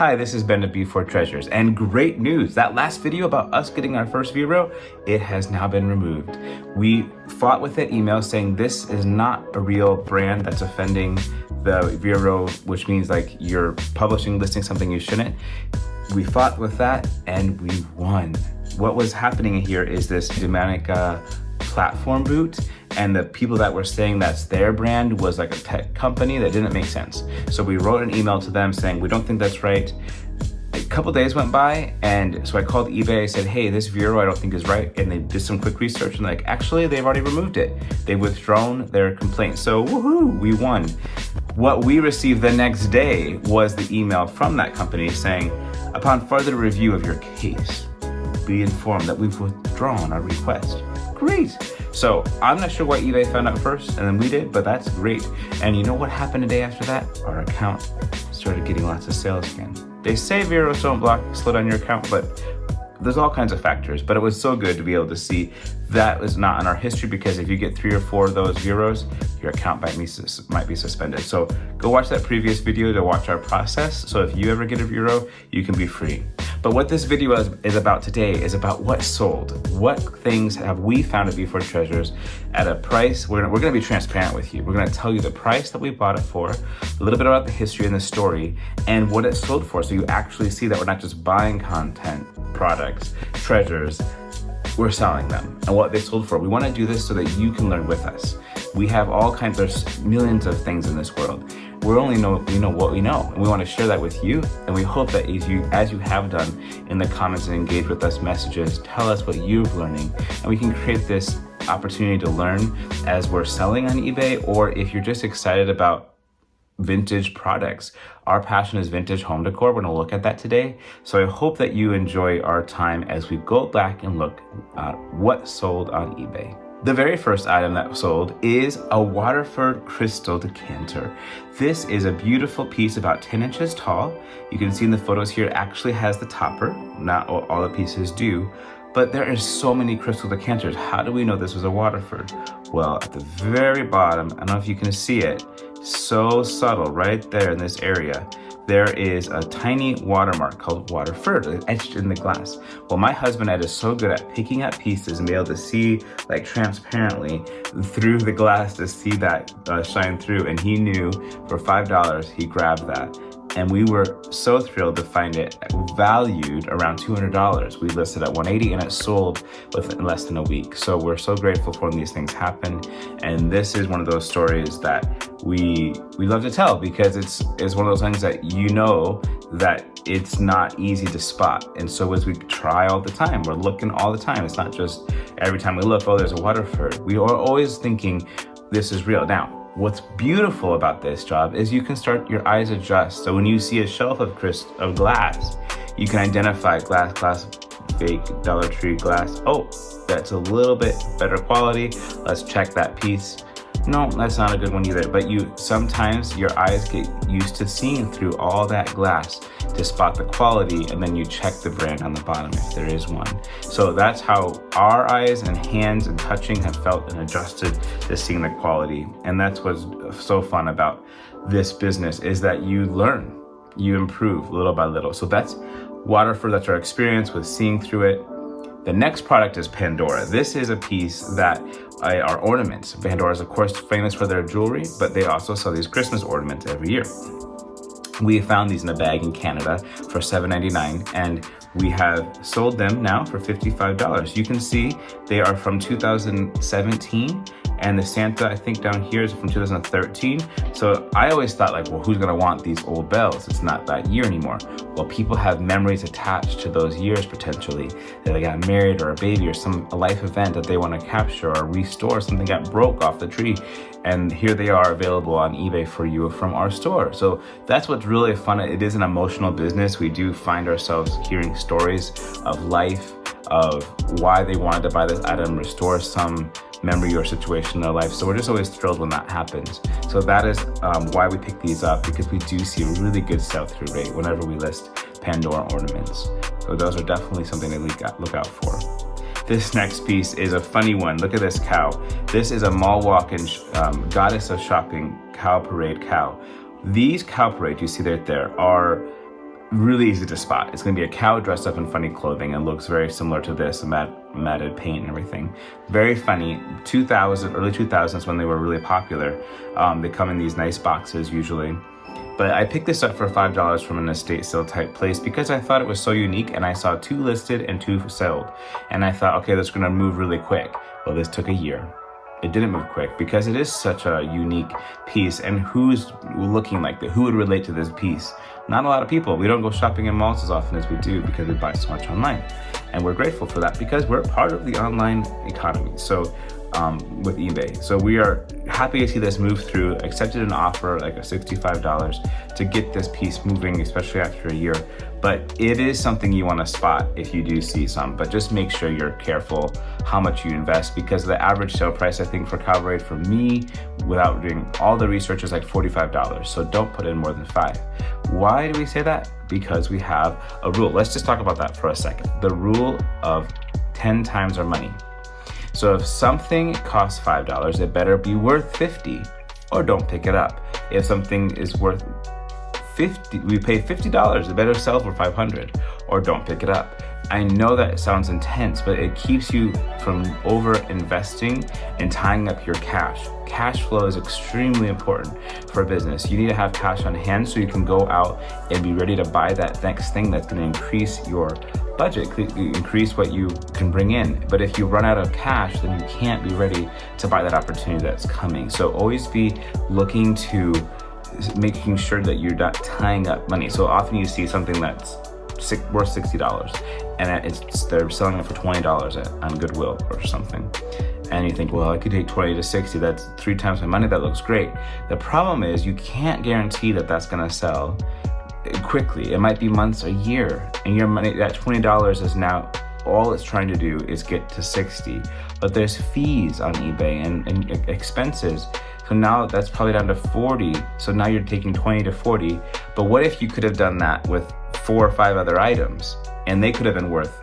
Hi, this is Ben of B4 Treasures, and great news! That last video about us getting our first Vero, it has now been removed. We fought with that email saying this is not a real brand that's offending the Vero, which means like you're publishing, listing something you shouldn't. We fought with that and we won. What was happening here is this demonic platform boot, and the people that were saying that's their brand was like a tech company that didn't make sense. So we wrote an email to them saying, we don't think that's right. A couple days went by, and so I called eBay, I said, hey, this Vero I don't think is right. And they did some quick research and like, actually, they've already removed it. They've withdrawn their complaint. So woohoo, we won. What we received the next day was the email from that company saying, upon further review of your case, be informed that we've withdrawn our request. Great. So I'm not sure why eBay found out first and then we did, but that's great. And you know what happened a day after that? Our account started getting lots of sales again. They say Veros don't slow down your account, but there's all kinds of factors. But it was so good to be able to see that was not in our history, because if you get 3 or 4 of those Veros, your account might be suspended. So go watch that previous video to watch our process. So if you ever get a Vero, you can be free. But what this video is about today is about what sold. What things have we found at B4 Treasures at a price? We're gonna be transparent with you. We're gonna tell you the price that we bought it for, a little bit about the history and the story, and what it sold for, so you actually see that we're not just buying content, products, treasures, we're selling them and what they sold for. We wanna do this so that you can learn with us. We have all kinds, there's millions of things in this world. We know what we know, and we want to share that with you. And we hope that as you have done in the comments and engage with us messages, tell us what you're learning, and we can create this opportunity to learn as we're selling on eBay, or if you're just excited about vintage products. Our passion is vintage home decor. We're going to look at that today. So I hope that you enjoy our time as we go back and look at what sold on eBay. The very first item that sold is a Waterford crystal decanter. This is a beautiful piece about 10 inches tall. You can see in the photos here, it actually has the topper. Not all the pieces do, but there is so many crystal decanters. How do we know this was a Waterford? Well, at the very bottom, I don't know if you can see it, so subtle right there in this area, there is a tiny watermark called Waterford etched in the glass. Well, my husband Ed is so good at picking up pieces and be able to see like transparently through the glass to see that shine through. And he knew for $5, he grabbed that. And we were so thrilled to find it valued around $200. We listed at $180 and it sold within less than a week. So we're so grateful for when these things happen. And this is one of those stories that we love to tell, because it's one of those things that you know that it's not easy to spot. And so as we try all the time, we're looking all the time. It's not just every time we look, oh, there's a Waterford. We are always thinking this is real. Now, what's beautiful about this job is you can start, your eyes adjust. So when you see a shelf of glass, you can identify glass, fake, Dollar Tree glass. Oh, that's a little bit better quality. Let's check that piece. No, that's not a good one either. But sometimes your eyes get used to seeing through all that glass to spot the quality, and then you check the brand on the bottom if there is one. So that's how our eyes and hands and touching have felt and adjusted to seeing the quality. And that's what's so fun about this business, is that you learn, you improve little by little. So that's Waterford, that's our experience with seeing through it. The next product is Pandora. This is a piece that are ornaments. Pandora is of course famous for their jewelry, but they also sell these Christmas ornaments every year. We found these in a bag in Canada for $7.99, and we have sold them now for $55. You can see they are from 2017, and the Santa, I think down here, is from 2013. So I always thought like, well, who's gonna want these old bells? It's not that year anymore. Well, people have memories attached to those years potentially. That they got married or a baby or a life event that they wanna capture or restore. Something got broke off the tree. And here they are available on eBay for you from our store. So that's what's really fun. It is an emotional business. We do find ourselves hearing stories of life, of why they wanted to buy this item, restore some memory or situation in their life. So we're just always thrilled when that happens. So that is why we pick these up, because we do see a really good sell-through rate whenever we list Pandora ornaments. So those are definitely something to look out for. This next piece is a funny one. Look at this cow. This is a mall walk-in goddess of shopping cow parade cow. These cow parades you see right there are really easy to spot. It's gonna be a cow dressed up in funny clothing and looks very similar to this, matted paint and everything. Very funny. Early 2000s when they were really popular. They come in these nice boxes usually. But I picked this up for $5 from an estate sale type place because I thought it was so unique, and I saw 2 listed and 2 sold. And I thought, okay, that's gonna move really quick. Well, this took a year. It didn't move quick because it is such a unique piece, and who's looking like that? Who would relate to this piece? Not a lot of people. We don't go shopping in malls as often as we do because we buy so much online. And we're grateful for that because we're part of the online economy. So with eBay. So we are happy to see this move through, accepted an offer like a $65 to get this piece moving, especially after a year. But it is something you want to spot if you do see some, but just make sure you're careful how much you invest, because the average sale price, I think, for cow braid for me, without doing all the research, is like $45. So don't put in more than 5. Why do we say that? Because we have a rule. Let's just talk about that for a second. The rule of 10 times our money. So if something costs $5, it better be worth $50 or don't pick it up. If something is worth $50, we pay $50, it better sell for $500 or don't pick it up. I know that sounds intense, but it keeps you from over investing and tying up your cash. Cash flow is extremely important for a business. You need to have cash on hand so you can go out and be ready to buy that next thing that's going to increase your budget, increase what you can bring in. But if you run out of cash, then you can't be ready to buy that opportunity that's coming. So always be looking to making sure that you're not tying up money. So often you see something that's worth $60 and they're selling it for $20 on Goodwill or something. And you think, well, I could take 20 to 60, that's 3 times my money, that looks great. The problem is you can't guarantee that that's gonna sell quickly. It might be months, a year, and your money, that $20 is now, all it's trying to do is get to 60. But there's fees on eBay and expenses. So now that's probably down to 40. So now you're taking 20 to 40. But what if you could have done that with 4 or 5 other items and they could have been worth,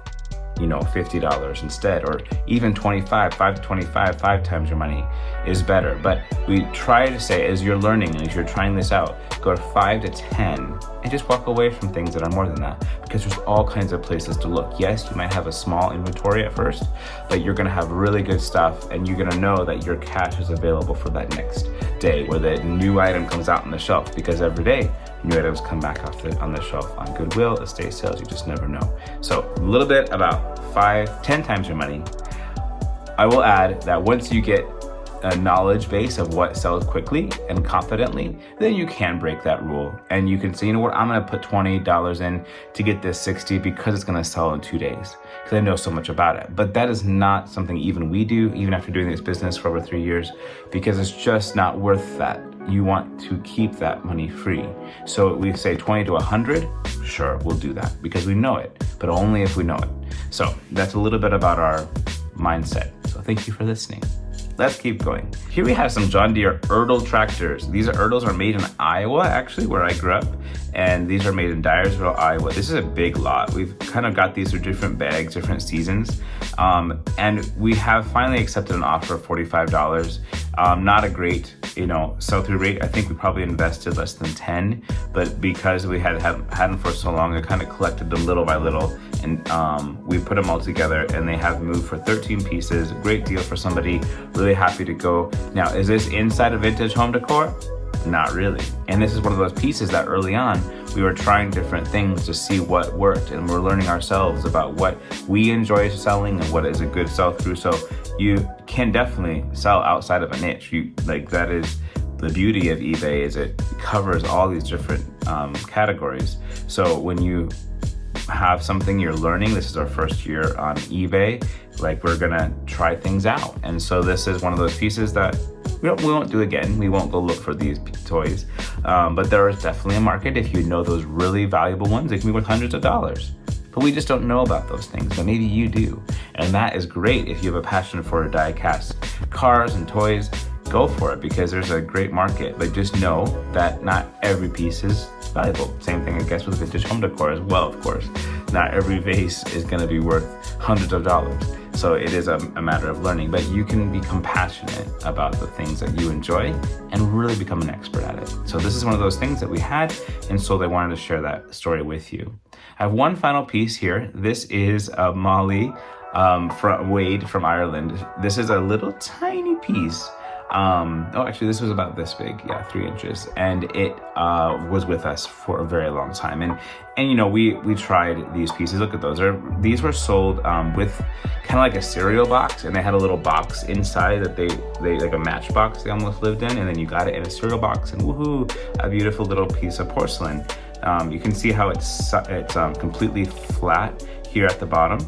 $50 instead, or even 25, 5 to 25, 5 times your money is better. But we try to say, as you're learning and as you're trying this out, go to 5 to 10 and just walk away from things that are more than that, because there's all kinds of places to look. Yes, you might have a small inventory at first, but you're gonna have really good stuff and you're gonna know that your cash is available for that next day where the new item comes out on the shelf, because every day new items come back on the shelf on Goodwill, estate sales, you just never know. So a little bit about 5, 10 times your money. I will add that once you get a knowledge base of what sells quickly and confidently, then you can break that rule and you can say, you know what, I'm gonna put $20 in to get this 60 because it's gonna sell in 2 days because I know so much about it. But that is not something even we do, even after doing this business for over 3 years, because it's just not worth that. You want to keep that money free. So we say 20 to 100, sure, we'll do that because we know it, but only if we know it. So that's a little bit about our mindset. So thank you for listening. Let's keep going. Here we have some John Deere Erdl tractors. These Erdls are made in Iowa, actually, where I grew up. And these are made in Dyersville, Iowa. This is a big lot. We've kind of got these through different bags, different seasons. And we have finally accepted an offer of $45. Not a great, sell-through rate. I think we probably invested less than 10, but because we had them for so long, I kind of collected them little by little, and we put them all together, and they have moved for 13 pieces. Great deal for somebody really happy to go. Now, is this inside a vintage home decor? Not really. And this is one of those pieces that early on, we were trying different things to see what worked, and we're learning ourselves about what we enjoy selling and what is a good sell-through. So you can definitely sell outside of a niche. That is the beauty of eBay, is it covers all these different categories. So when you have something you're learning, this is our first year on eBay, we're gonna try things out. And so this is one of those pieces that we won't do again. We won't go look for these toys, but there is definitely a market. If you know those really valuable ones, they can be worth hundreds of dollars. But we just don't know about those things, but maybe you do. And that is great. If you have a passion for die-cast cars and toys, go for it, because there's a great market. But just know that not every piece is valuable. Same thing, I guess, with vintage home decor as well, of course. Not every vase is gonna be worth hundreds of dollars. So it is a matter of learning, but you can be compassionate about the things that you enjoy and really become an expert at it. So this is one of those things that we had, and so they wanted to share that story with you. I have one final piece here. This is a Molly from Wade from Ireland. This is a little tiny piece. Actually this was about this big, 3 inches, and it was with us for a very long time. And you know, we tried these pieces. Look at those. These were sold with kind of like a cereal box, and they had a little box inside that they like a matchbox they almost lived in, and then you got it in a cereal box, and woohoo, a beautiful little piece of porcelain. You can see how it's completely flat here at the bottom.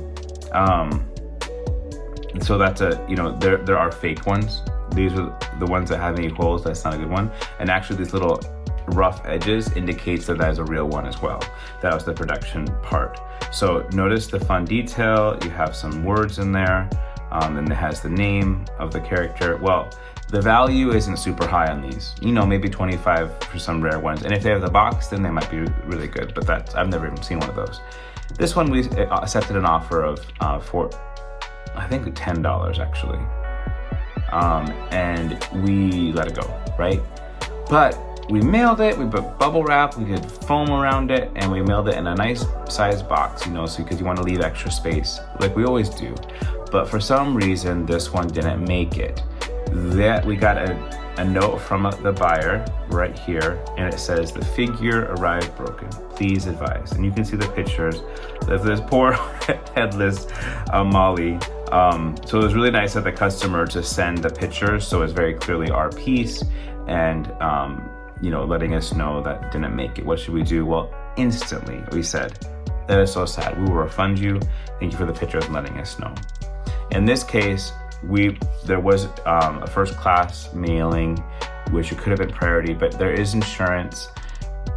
So that's there are fake ones. These are the ones that have any holes. That's not a good one. And actually these little rough edges indicates that is a real one as well. That was the production part. So notice the fun detail. You have some words in there. And it has the name of the character. Well, the value isn't super high on these. You know, maybe 25 for some rare ones. And if they have the box, then they might be really good. But I've never even seen one of those. This one we accepted an offer of for, I think $10 actually. And we let it go, right? But we mailed it, we put bubble wrap, we did foam around it, and we mailed it in a nice size box, you know, so because you want to leave extra space, like we always do. But for some reason, this one didn't make it. That we got a note from the buyer right here, and it says, the figure arrived broken, please advise. And you can see the pictures of this poor headless Molly. So it was really nice of the customer to send the pictures, so it's very clearly our piece, and letting us know that it didn't make it. What should we do? Well, instantly we said, that is so sad, we will refund you. Thank you for the pictures and letting us know. In this case, there was a first class mailing, which it could have been priority, but there is insurance.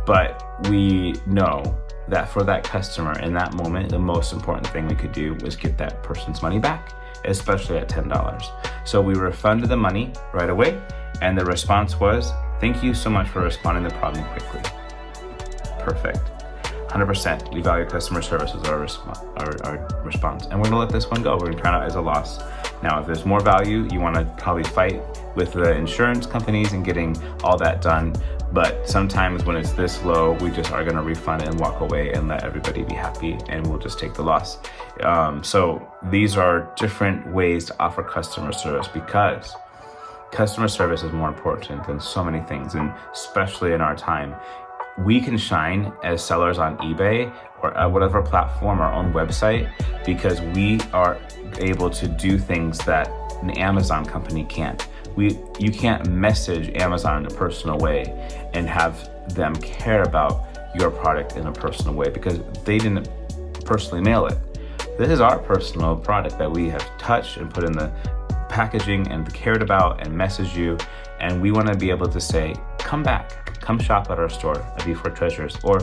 But we know that for that customer in that moment, the most important thing we could do was get that person's money back, especially at $10. So we refunded the money right away, and the response was, thank you so much for responding to the problem quickly. Perfect. 100%. We value customer service as our response. And we're gonna let this one go. We're gonna count it as a loss. Now, if there's more value, you wanna probably fight with the insurance companies and getting all that done. But sometimes when it's this low, we just are gonna refund it and walk away and let everybody be happy, and we'll just take the loss. So these are different ways to offer customer service, because customer service is more important than so many things, and especially in our time. We can shine as sellers on eBay or whatever platform, our own website, because we are able to do things that an Amazon company can't. You can't message Amazon in a personal way and have them care about your product in a personal way because they didn't personally mail it. This is our personal product that we have touched and put in the packaging and cared about and messaged you, and we want to be able to say, come back, come shop at our store at B4 Treasures. Or,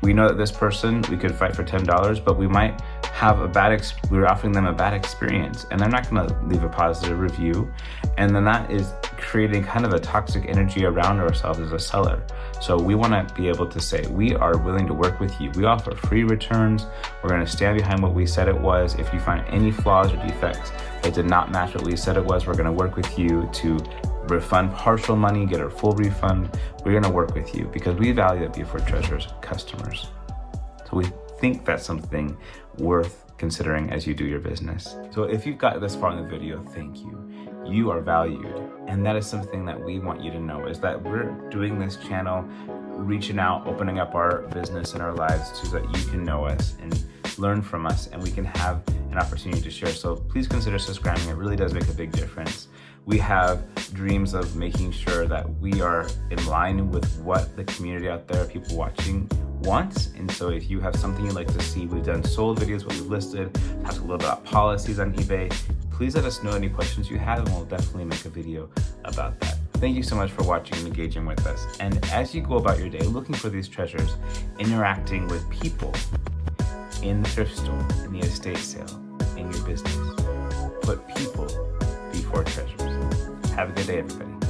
we know that this person, we could fight for $10, but we might have we're offering them a bad experience, and they're not gonna leave a positive review. And then that is creating kind of a toxic energy around ourselves as a seller. So we wanna be able to say, we are willing to work with you. We offer free returns. We're gonna stand behind what we said it was. If you find any flaws or defects that did not match what we said it was, we're gonna work with you to refund partial money, get a full refund. We're gonna work with you because we value that B4 Treasures customers. So we think that's something worth considering as you do your business. So if you've got this far in the video, thank you. You are valued. And that is something that we want you to know, is that we're doing this channel, reaching out, opening up our business and our lives so that you can know us and learn from us, and we can have an opportunity to share. So please consider subscribing. It really does make a big difference. We have dreams of making sure that we are in line with what the community out there, people watching, wants. And so if you have something you'd like to see, we've done sold videos, what we've listed, talked a little bit about policies on eBay. Please let us know any questions you have, and we'll definitely make a video about that. Thank you so much for watching and engaging with us. And as you go about your day looking for these treasures, interacting with people in the thrift store, in the estate sale, in your business, put people before treasures. Have a good day, everybody.